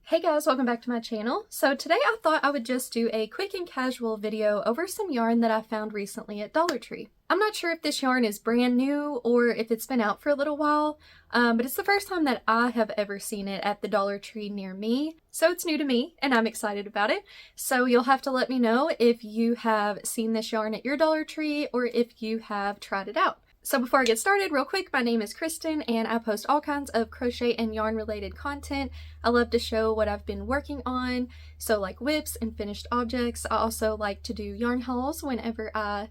Hey guys, welcome back to my channel. So today I thought I would just do a quick and casual video over some yarn that I found recently at Dollar Tree. I'm not sure if this yarn is brand new or if it's been out for a little while, but it's the first time that I have ever seen it at the Dollar Tree near me. So it's new to me and I'm excited about it. So you'll have to let me know if you have seen this yarn at your Dollar Tree or if you have tried it out. So before I get started, real quick, my name is Kristen and I post all kinds of crochet and yarn related content. I love to show what I've been working on, so like whips and finished objects. I also like to do yarn hauls whenever I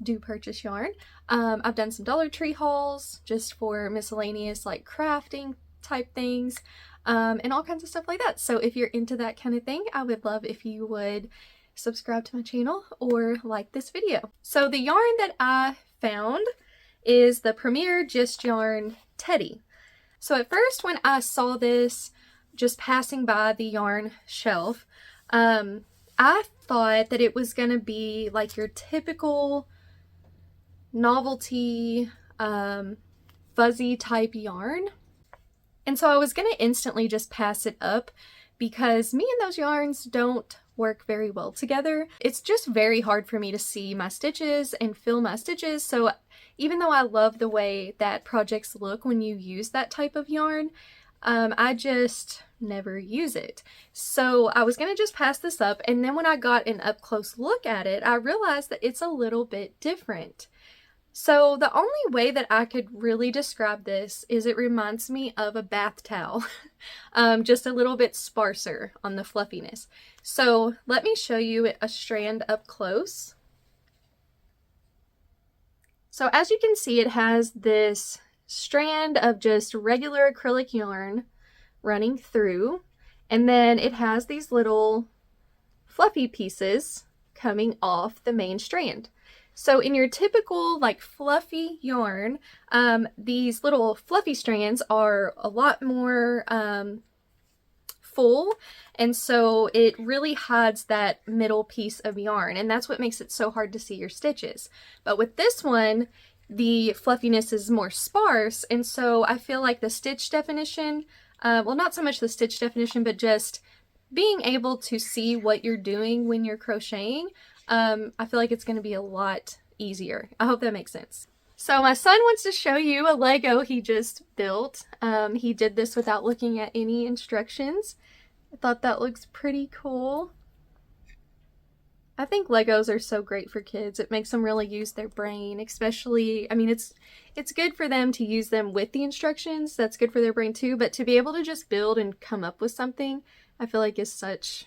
do purchase yarn. I've done some Dollar Tree hauls just for miscellaneous like crafting type things and all kinds of stuff like that. So if you're into that kind of thing, I would love if you would subscribe to my channel or like this video. So the yarn that I found is the Premier Gist Yarn Teddy. So at first when I saw this just passing by the yarn shelf, I thought that it was going to be like your typical novelty fuzzy type yarn. And so I was going to instantly just pass it up because me and those yarns don't work very well together. It's just very hard for me to see my stitches and feel my stitches. So even though I love the way that projects look when you use that type of yarn, I just never use it. So I was gonna just pass this up, and then when I got an up close look at it, I realized that it's a little bit different. So the only way that I could really describe this is it reminds me of a bath towel, just a little bit sparser on the fluffiness. So let me show you a strand up close. So as you can see, it has this strand of just regular acrylic yarn running through, and then it has these little fluffy pieces coming off the main strand. So in your typical like fluffy yarn, these little fluffy strands are a lot more full, and so it really hides that middle piece of yarn, and that's what makes it so hard to see your stitches. But with this one, the fluffiness is more sparse, and so I feel like the stitch definition, well, not so much the stitch definition, but just being able to see what you're doing when you're crocheting, I feel like it's going to be a lot easier. I hope that makes sense. So my son wants to show you a Lego he just built. He did this without looking at any instructions. I thought that looks pretty cool. I think Legos are so great for kids. It makes them really use their brain, especially, I mean, it's good for them to use them with the instructions. That's good for their brain too, but to be able to just build and come up with something, I feel like is such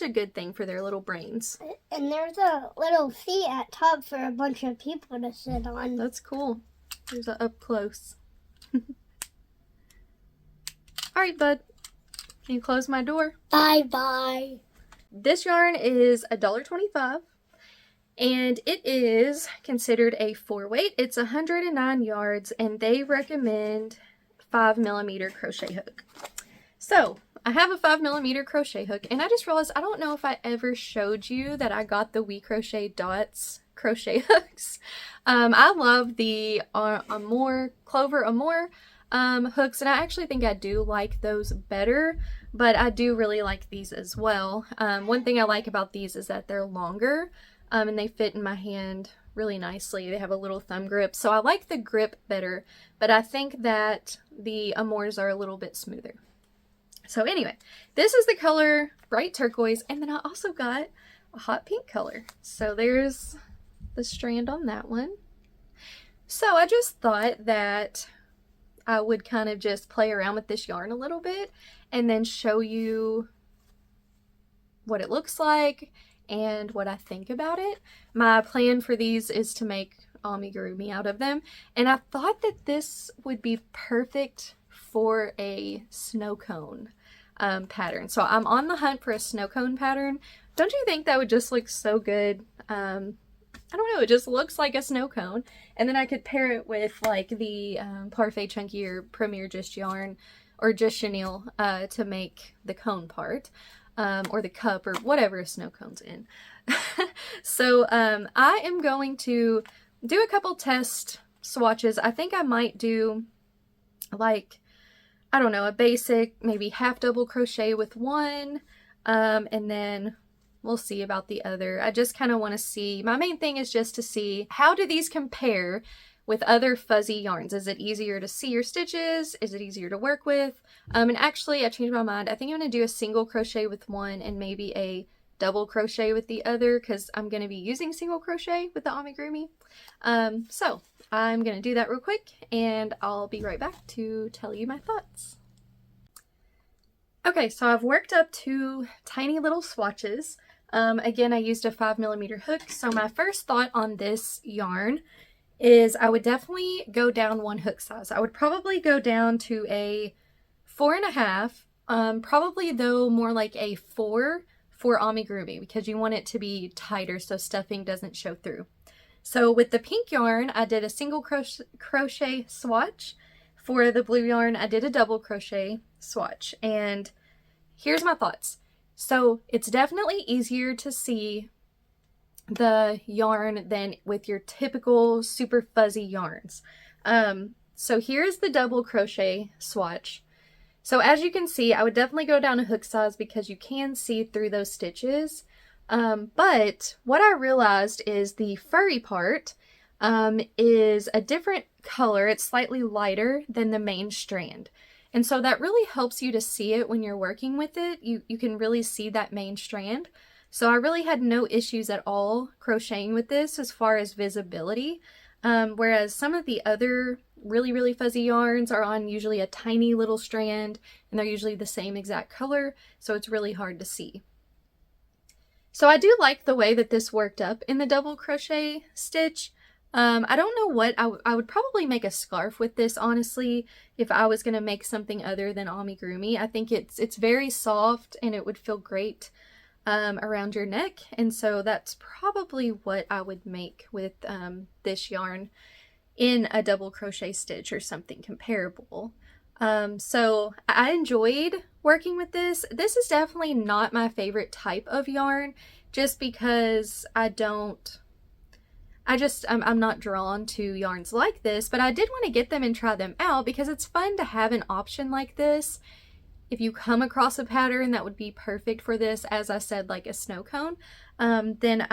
a good thing for their little brains. And there's a little seat at top for a bunch of people to sit on. That's cool. There's a up close. Alright, bud. Can you close my door? Bye-bye. This yarn is $1.25 and it is considered a 4-weight. It's 109 yards and they recommend 5mm crochet hook. So I have a 5mm crochet hook, and I just realized I don't know if I ever showed you that I got the We Crochet Dots crochet hooks. I love the Clover Amour hooks, and I actually think I do like those better, but I do really like these as well. One thing I like about these is that they're longer and they fit in my hand really nicely. They have a little thumb grip, so I like the grip better, but I think that the Amours are a little bit smoother. So anyway, this is the color bright turquoise, and then I also got a hot pink color. So there's the strand on that one. So I just thought that I would kind of just play around with this yarn a little bit and then show you what it looks like and what I think about it. My plan for these is to make amigurumi out of them, and I thought that this would be perfect for a snow cone pattern. So I'm on the hunt for a snow cone pattern. Don't you think that would just look so good? I don't know, it just looks like a snow cone, and then I could pair it with like the Parfait Chunky or Premier Gist yarn or just chenille to make the cone part, or the cup or whatever a snow cone's in. So I am going to do a couple test swatches. I think I might do like I don't know, a basic maybe half double crochet with one, and then we'll see about the other. I just kind of want to see, my main thing is just to see how do these compare with other fuzzy yarns. Is it easier to see your stitches? Is it easier to work with? And actually I changed my mind. I think I'm going to do a single crochet with one and maybe a double crochet with the other, because I'm going to be using single crochet with the amigurumi. So I'm going to do that real quick and I'll be right back to tell you my thoughts. Okay, so I've worked up 2 tiny little swatches. Again, I used a 5mm hook. So my first thought on this yarn is I would definitely go down 1 hook size. I would probably go down to a 4.5, probably though more like a 4 for amigurumi, because you want it to be tighter so stuffing doesn't show through. So with the pink yarn, I did a single crochet swatch. For the blue yarn, I did a double crochet swatch. And here's my thoughts. So it's definitely easier to see the yarn than with your typical super fuzzy yarns. So here's the double crochet swatch. So as you can see, I would definitely go down a hook size because you can see through those stitches. But what I realized is the furry part is a different color. It's slightly lighter than the main strand. And so that really helps you to see it when you're working with it. You can really see that main strand. So I really had no issues at all crocheting with this as far as visibility. Whereas some of the other really fuzzy yarns are on usually a tiny little strand and they're usually the same exact color, so it's really hard to see. So I do like the way that this worked up in the double crochet stitch. I don't know what, I would probably make a scarf with this, honestly, if I was going to make something other than amigurumi. I think it's very soft and it would feel great around your neck, and so that's probably what I would make with this yarn in a double crochet stitch or something comparable. So I enjoyed working with this. This is definitely not my favorite type of yarn, just because I'm not drawn to yarns like this, but I did want to get them and try them out because it's fun to have an option like this. If you come across a pattern that would be perfect for this, as I said, like a snow cone, then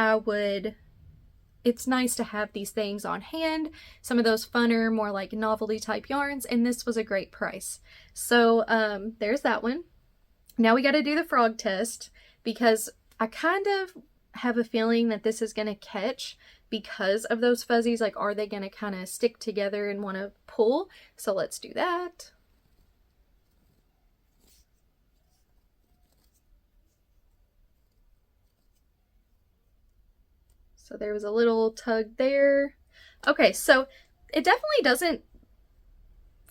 it's nice to have these things on hand, some of those funner, more like novelty type yarns, and this was a great price. So there's that one. Now we got to do the frog test, because I kind of have a feeling that this is going to catch because of those fuzzies. Like, are they going to kind of stick together and want to pull? So let's do that. So there was a little tug there. Okay, so it definitely doesn't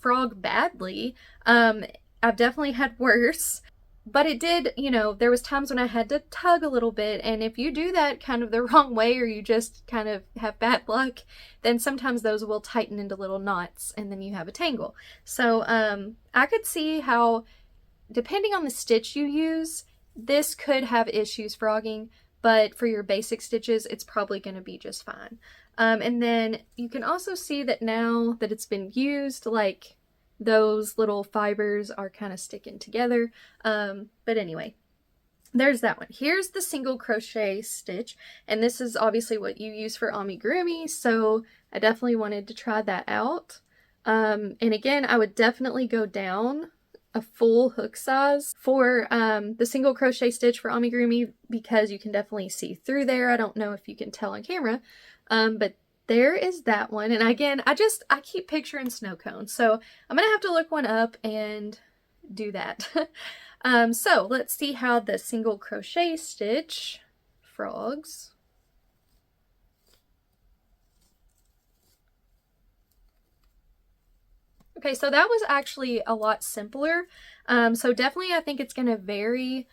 frog badly. I've definitely had worse, but it did, there was times when I had to tug a little bit, and if you do that kind of the wrong way, or you just kind of have bad luck, then sometimes those will tighten into little knots and then you have a tangle. So I could see how, depending on the stitch you use, this could have issues frogging, but for your basic stitches, it's probably going to be just fine. And then you can also see that now that it's been used, like, those little fibers are kind of sticking together. But anyway, there's that one. Here's the single crochet stitch, and this is obviously what you use for amigurumi, so I definitely wanted to try that out. And again, I would definitely go down a full hook size for the single crochet stitch for amigurumi, because you can definitely see through there. I don't know if you can tell on camera, but there is that one. And again, I keep picturing snow cones, so I'm gonna have to look one up and do that. So let's see how the single crochet stitch frogs. Okay, so that was actually a lot simpler. So definitely I think it's going to vary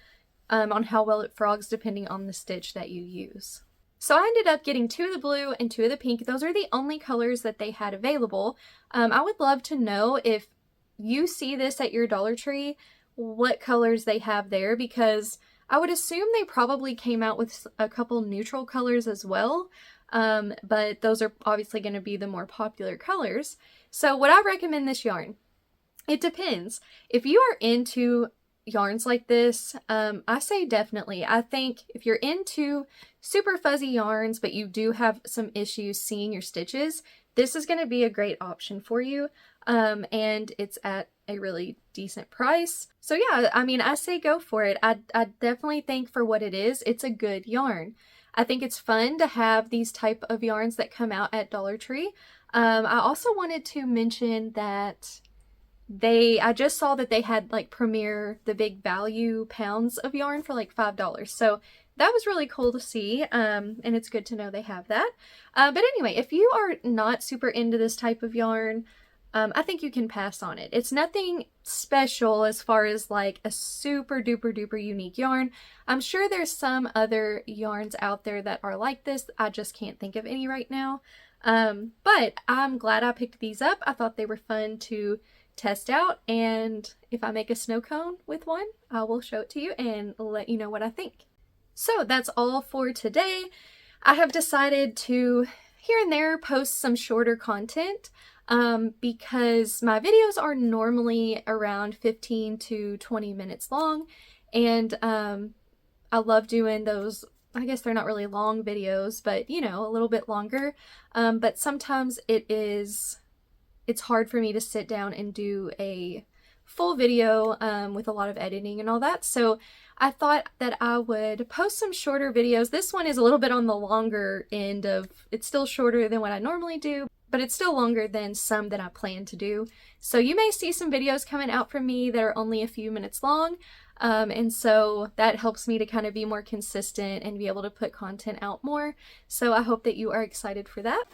on how well it frogs depending on the stitch that you use. So I ended up getting 2 of the blue and 2 of the pink. Those are the only colors that they had available. I would love to know, if you see this at your Dollar Tree, what colors they have there, because I would assume they probably came out with a couple neutral colors as well. But those are obviously going to be the more popular colors. So would I recommend this yarn? It depends. If you are into yarns like this, I say definitely. I think if you're into super fuzzy yarns, but you do have some issues seeing your stitches, this is going to be a great option for you. And it's at a really decent price. So yeah, I mean, I say go for it. I definitely think for what it is, it's a good yarn. I think it's fun to have these type of yarns that come out at Dollar Tree. I also wanted to mention that I just saw that they had like Premier the big value pounds of yarn for like $5. So that was really cool to see, and it's good to know they have that. But anyway, if you are not super into this type of yarn, I think you can pass on it. It's nothing special as far as like a super duper duper unique yarn. I'm sure there's some other yarns out there that are like this. I just can't think of any right now. But I'm glad I picked these up. I thought they were fun to test out, and if I make a snow cone with one, I will show it to you and let you know what I think. So that's all for today. I have decided to here and there post some shorter content because my videos are normally around 15 to 20 minutes long, and I love doing those. I guess they're not really long videos, but you know, a little bit longer. But sometimes it's hard for me to sit down and do a full video with a lot of editing and all that. So I thought that I would post some shorter videos. This one is a little bit on the longer end of, it's still shorter than what I normally do, but it's still longer than some that I plan to do. So you may see some videos coming out from me that are only a few minutes long. And so that helps me to kind of be more consistent and be able to put content out more. So I hope that you are excited for that.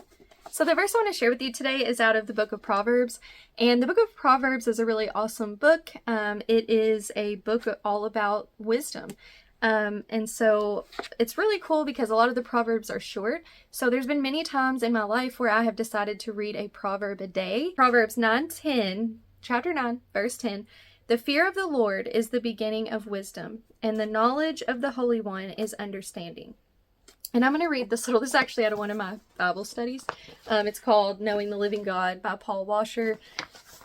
So the verse I want to share with you today is out of the book of Proverbs, and the book of Proverbs is a really awesome book. It is a book all about wisdom. And so it's really cool because a lot of the Proverbs are short. So there's been many times in my life where I have decided to read a proverb a day. Proverbs 9:10, chapter 9, verse 10. The fear of the Lord is the beginning of wisdom, and the knowledge of the Holy One is understanding. And I'm going to read this little, this is actually out of one of my Bible studies. It's called Knowing the Living God by Paul Washer.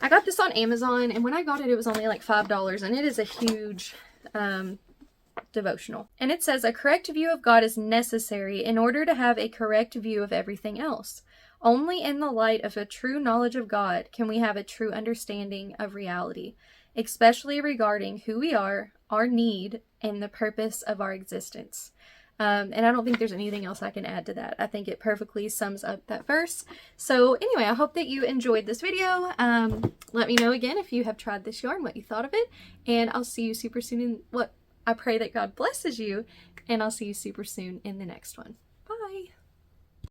I got this on Amazon, and when I got it, it was only like $5, and it is a huge devotional. And it says, a correct view of God is necessary in order to have a correct view of everything else. Only in the light of a true knowledge of God can we have a true understanding of reality, especially regarding who we are, our need, and the purpose of our existence. And I don't think there's anything else I can add to that. I think it perfectly sums up that verse. So anyway, I hope that you enjoyed this video. Let me know again if you have tried this yarn, what you thought of it, and I'll see you super soon I pray that God blesses you, and I'll see you super soon in the next one. Bye!